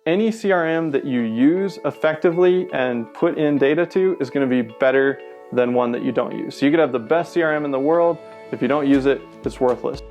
any CRM that you use effectively and put in data to is going to be better than one that you don't use. So you could have the best CRM in the world. If you don't use it, it's worthless.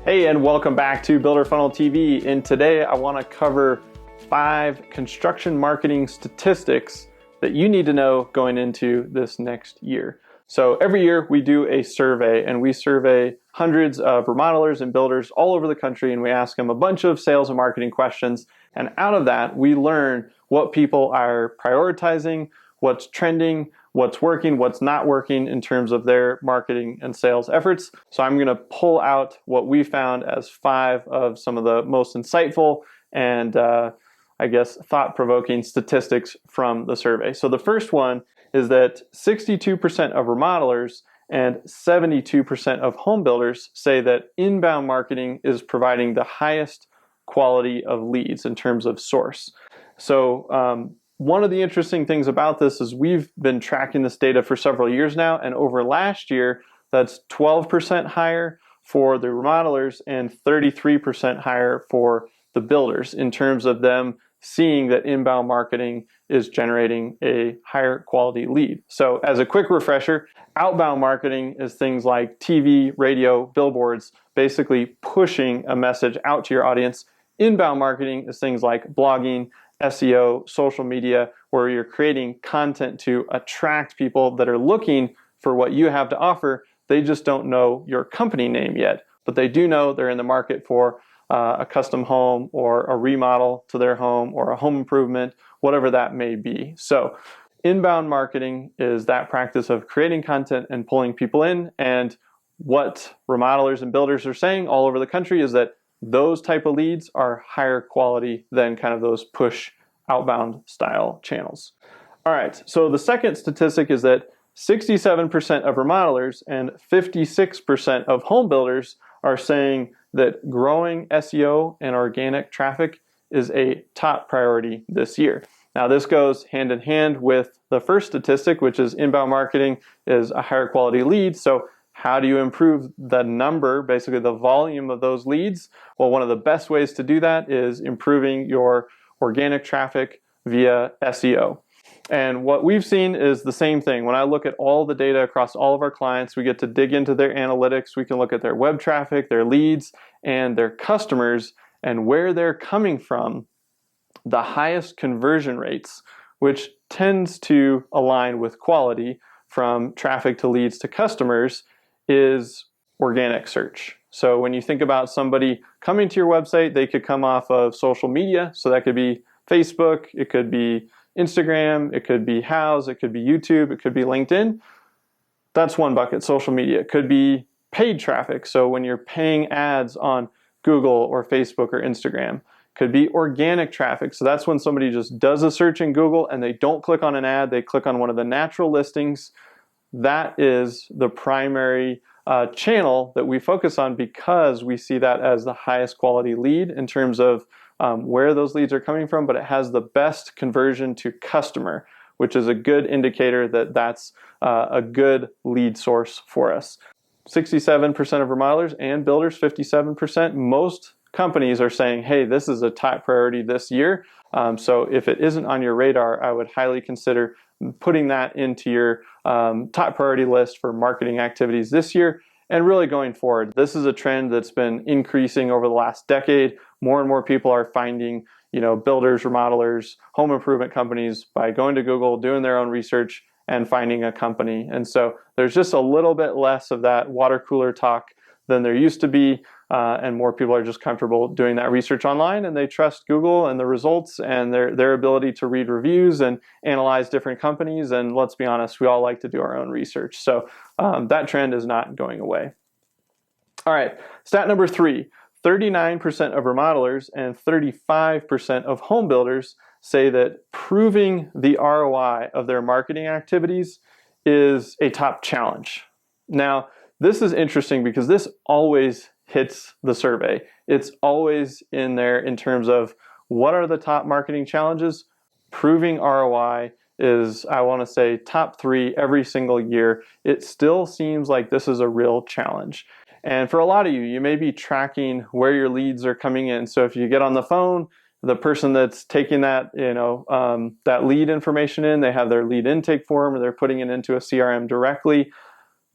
Hey, and welcome back to Builder Funnel TV. And today I want to cover 5 construction marketing statistics that you need to know going into this next year. So every year we do a survey, and we survey hundreds of remodelers and builders all over the country, and we ask them a bunch of sales and marketing questions. And out of that, we learn what people are prioritizing, what's trending, what's working, what's not working in terms of their marketing and sales efforts. So I'm going to pull out what we found as 5 of some of the most insightful and thought-provoking statistics from the survey. So the first one is that 62% of remodelers and 72% of home builders say that inbound marketing is providing the highest quality of leads in terms of source. So one of the interesting things about this is we've been tracking this data for several years now, and over last year, that's 12% higher for the remodelers and 33% higher for the builders in terms of them seeing that inbound marketing is generating a higher quality lead. So as a quick refresher, outbound marketing is things like TV, radio, billboards, basically pushing a message out to your audience. Inbound marketing is things like blogging, SEO, social media, where you're creating content to attract people that are looking for what you have to offer. They just don't know your company name yet, but they do know they're in the market for a custom home or a remodel to their home or a home improvement, whatever that may be. So inbound marketing is that practice of creating content and pulling people in. And what remodelers and builders are saying all over the country is that those type of leads are higher quality than kind of those push outbound style channels. All right, so the second statistic is that 67% of remodelers and 56% of home builders are saying that growing SEO and organic traffic is a top priority this year. Now, this goes hand in hand with the first statistic, which is inbound marketing is a higher quality lead. So how do you improve the number, basically the volume of those leads? Well, one of the best ways to do that is improving your organic traffic via SEO. And what we've seen is the same thing. When I look at all the data across all of our clients, we get to dig into their analytics. We can look at their web traffic, their leads, and their customers, and where they're coming from. The highest conversion rates, which tends to align with quality from traffic to leads to customers, is organic search. So when you think about somebody coming to your website, they could come off of social media. So that could be Facebook, it could be Instagram, it could be Houzz, it could be YouTube, it could be LinkedIn. That's one bucket, social media. It could be paid traffic. So when you're paying ads on Google or Facebook or Instagram. Could be organic traffic. So that's when somebody just does a search in Google and they don't click on an ad, they click on one of the natural listings. That is the primary channel that we focus on because we see that as the highest quality lead in terms of where those leads are coming from, but it has the best conversion to customer, which is a good indicator that that's a good lead source for us. 67% of remodelers and builders, 57%, most companies are saying, hey, this is a top priority this year. So if it isn't on your radar, I would highly consider putting that into your top priority list for marketing activities this year and really going forward. This is a trend that's been increasing over the last decade. More and more people are finding, builders, remodelers, home improvement companies by going to Google, doing their own research, and finding a company. And so there's just a little bit less of that water cooler talk than there used to be, and more people are just comfortable doing that research online, and they trust Google and the results and their ability to read reviews and analyze different companies. And let's be honest, we all like to do our own research. So that trend is not going away. All right, stat number 3, 39% of remodelers and 35% of home builders say that proving the ROI of their marketing activities is a top challenge. Now, this is interesting because this always hits the survey. It's always in there in terms of what are the top marketing challenges. Proving ROI is, I want to say, top 3 every single year. It still seems like this is a real challenge. And for a lot of you, you may be tracking where your leads are coming in. So if you get on the phone, the person that's taking that, that lead information in, they have their lead intake form, or they're putting it into a CRM directly.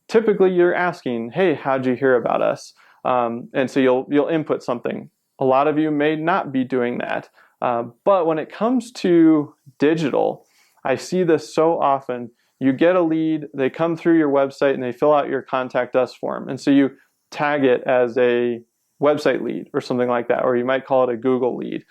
Typically, you're asking, "Hey, how'd you hear about us?" And so you'll input something. A lot of you may not be doing that. But when it comes to digital, I see this so often. You get a lead, they come through your website and they fill out your contact us form. And so you tag it as a website lead or something like that, or you might call it a Google lead.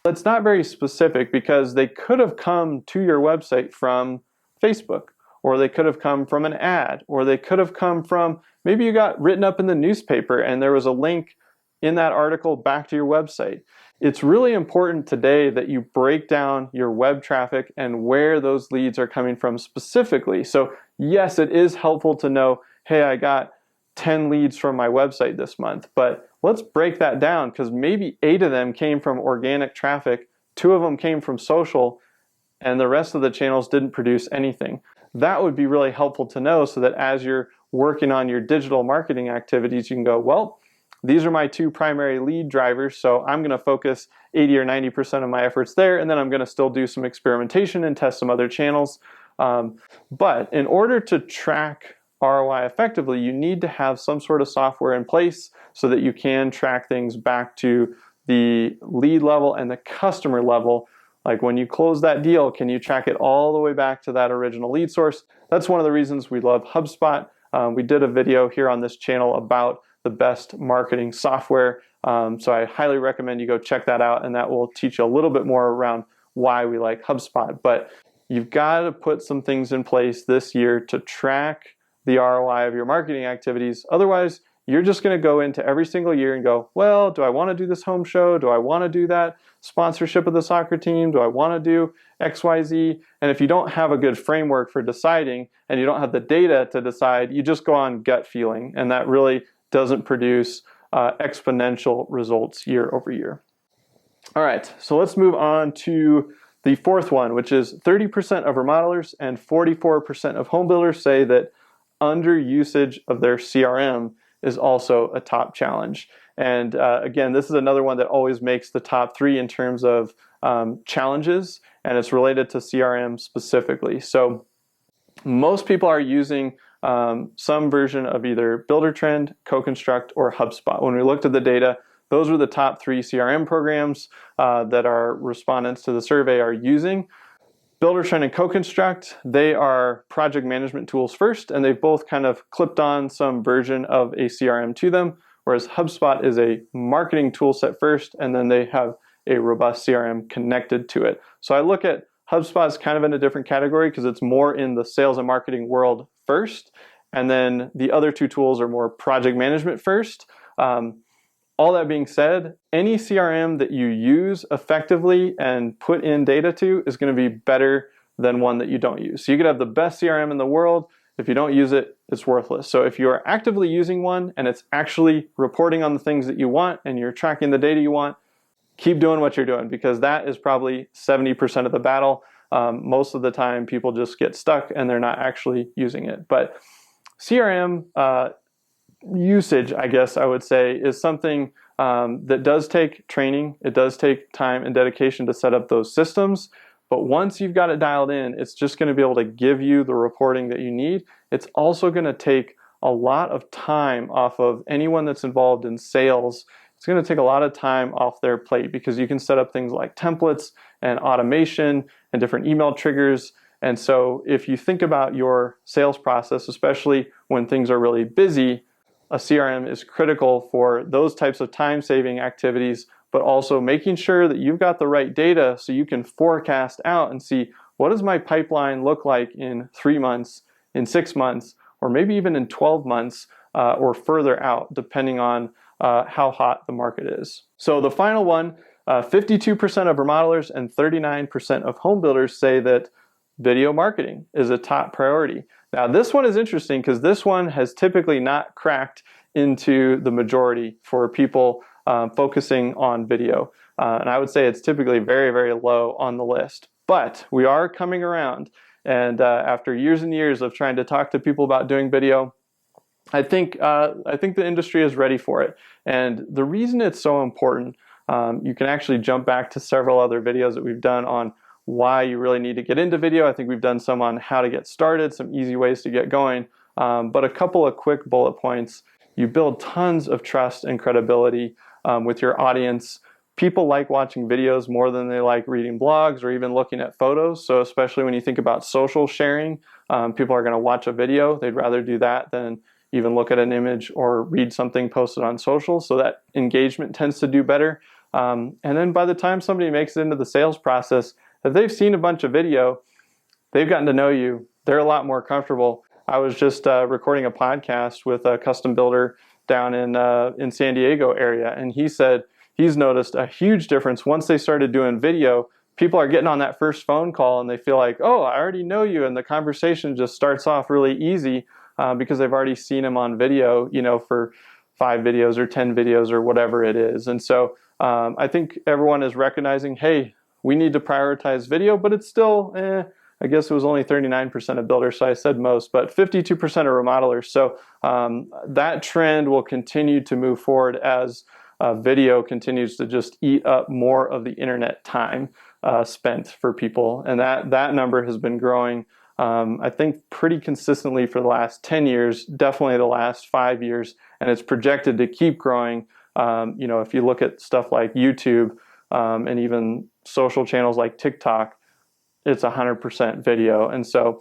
It's not very specific because they could have come to your website from Facebook, or they could have come from an ad, or they could have come from, maybe you got written up in the newspaper and there was a link in that article back to your website. It's really important today that you break down your web traffic and where those leads are coming from specifically. So yes, it is helpful to know, hey, I got 10 leads from my website this month, but let's break that down, because maybe 8 of them came from organic traffic, 2 of them came from social, and the rest of the channels didn't produce anything. That would be really helpful to know, so that as you're working on your digital marketing activities, you can go, well, these are my 2 primary lead drivers, so I'm going to focus 80 or 90% of my efforts there, and then I'm going to still do some experimentation and test some other channels. But in order to track ROI effectively, you need to have some sort of software in place so that you can track things back to the lead level and the customer level. Like when you close that deal, can you track it all the way back to that original lead source? That's one of the reasons we love HubSpot. We did a video here on this channel about the best marketing software. So I highly recommend you go check that out, and that will teach you a little bit more around why we like HubSpot. But you've got to put some things in place this year to track the ROI of your marketing activities. Otherwise, you're just going to go into every single year and go, well, do I want to do this home show? Do I want to do that sponsorship of the soccer team? Do I want to do XYZ? And if you don't have a good framework for deciding, and you don't have the data to decide, you just go on gut feeling, and that really doesn't produce exponential results year over year. All right, so let's move on to the fourth one, which is 30% of remodelers and 44% of home builders say that under usage of their CRM is also a top challenge. And again, this is another one that always makes the top 3 in terms of challenges, and it's related to CRM specifically. So most people are using some version of either Buildertrend, CoConstruct, or HubSpot. When we looked at the data, those were the top 3 CRM programs that our respondents to the survey are using. Buildertrend and CoConstruct, they are project management tools first, and they've both kind of clipped on some version of a CRM to them, whereas HubSpot is a marketing tool set first, and then they have a robust CRM connected to it. So I look at HubSpot as kind of in a different category because it's more in the sales and marketing world first, and then the other 2 tools are more project management first. All that being said, any CRM that you use effectively and put in data to is going to be better than one that you don't use. So you could have the best CRM in the world. If you don't use it, it's worthless. So if you are actively using one and it's actually reporting on the things that you want and you're tracking the data you want, keep doing what you're doing, because that is probably 70% of the battle. Most of the time, people just get stuck and they're not actually using it. But CRM usage, I guess I would say, is something that does take training. It does take time and dedication to set up those systems. But once you've got it dialed in, it's just going to be able to give you the reporting that you need. It's also going to take a lot of time off of anyone that's involved in sales. It's going to take a lot of time off their plate, because you can set up things like templates and automation and different email triggers. And so if you think about your sales process, especially when things are really busy, a CRM is critical for those types of time-saving activities, but also making sure that you've got the right data so you can forecast out and see, what does my pipeline look like in 3 months, in 6 months, or maybe even in 12 months or further out, depending on how hot the market is. So the final one, 52% of remodelers and 39% of home builders say that video marketing is a top priority. Now, this one is interesting because this one has typically not cracked into the majority for people focusing on video. And I would say it's typically very, very low on the list. But we are coming around. And after years and years of trying to talk to people about doing video, I think the industry is ready for it. And the reason it's so important, you can actually jump back to several other videos that we've done on why you really need to get into video. I think we've done some on how to get started, some easy ways to get going. But a couple of quick bullet points. You build tons of trust and credibility with your audience. People like watching videos more than they like reading blogs or even looking at photos. So especially when you think about social sharing, people are going to watch a video. They'd rather do that than even look at an image or read something posted on social. So that engagement tends to do better. And then by the time somebody makes it into the sales process, if they've seen a bunch of video, they've gotten to know you, they're a lot more comfortable. I was just recording a podcast with a custom builder down in San Diego area, and he said he's noticed a huge difference once they started doing video. People are getting on that first phone call and they feel like, oh, I already know you, and the conversation just starts off really easy because they've already seen him on video, for 5 videos or 10 videos or whatever it is. And so I think everyone is recognizing, hey, we need to prioritize video, but it's still, I guess it was only 39% of builders, so I said most, but 52% of remodelers. So that trend will continue to move forward as video continues to just eat up more of the internet time spent for people. And that number has been growing, I think, pretty consistently for the last 10 years, definitely the last 5 years, and it's projected to keep growing. If you look at stuff like YouTube and even social channels like TikTok, it's 100% video. And so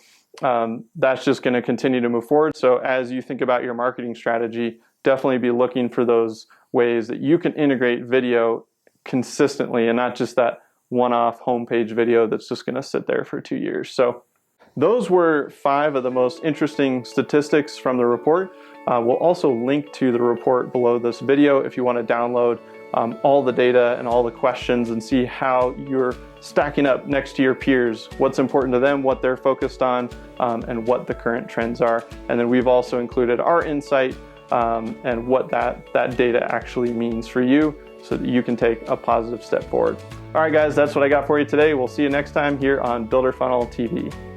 that's just going to continue to move forward. So as you think about your marketing strategy, definitely be looking for those ways that you can integrate video consistently and not just that one-off homepage video that's just going to sit there for 2 years. So those were 5 of the most interesting statistics from the report. We'll also link to the report below this video if you want to download all the data and all the questions and see how you're stacking up next to your peers, what's important to them, what they're focused on, and what the current trends are. And then we've also included our insight and what that data actually means for you so that you can take a positive step forward. All right, guys, that's what I got for you today. We'll see you next time here on Builder Funnel TV.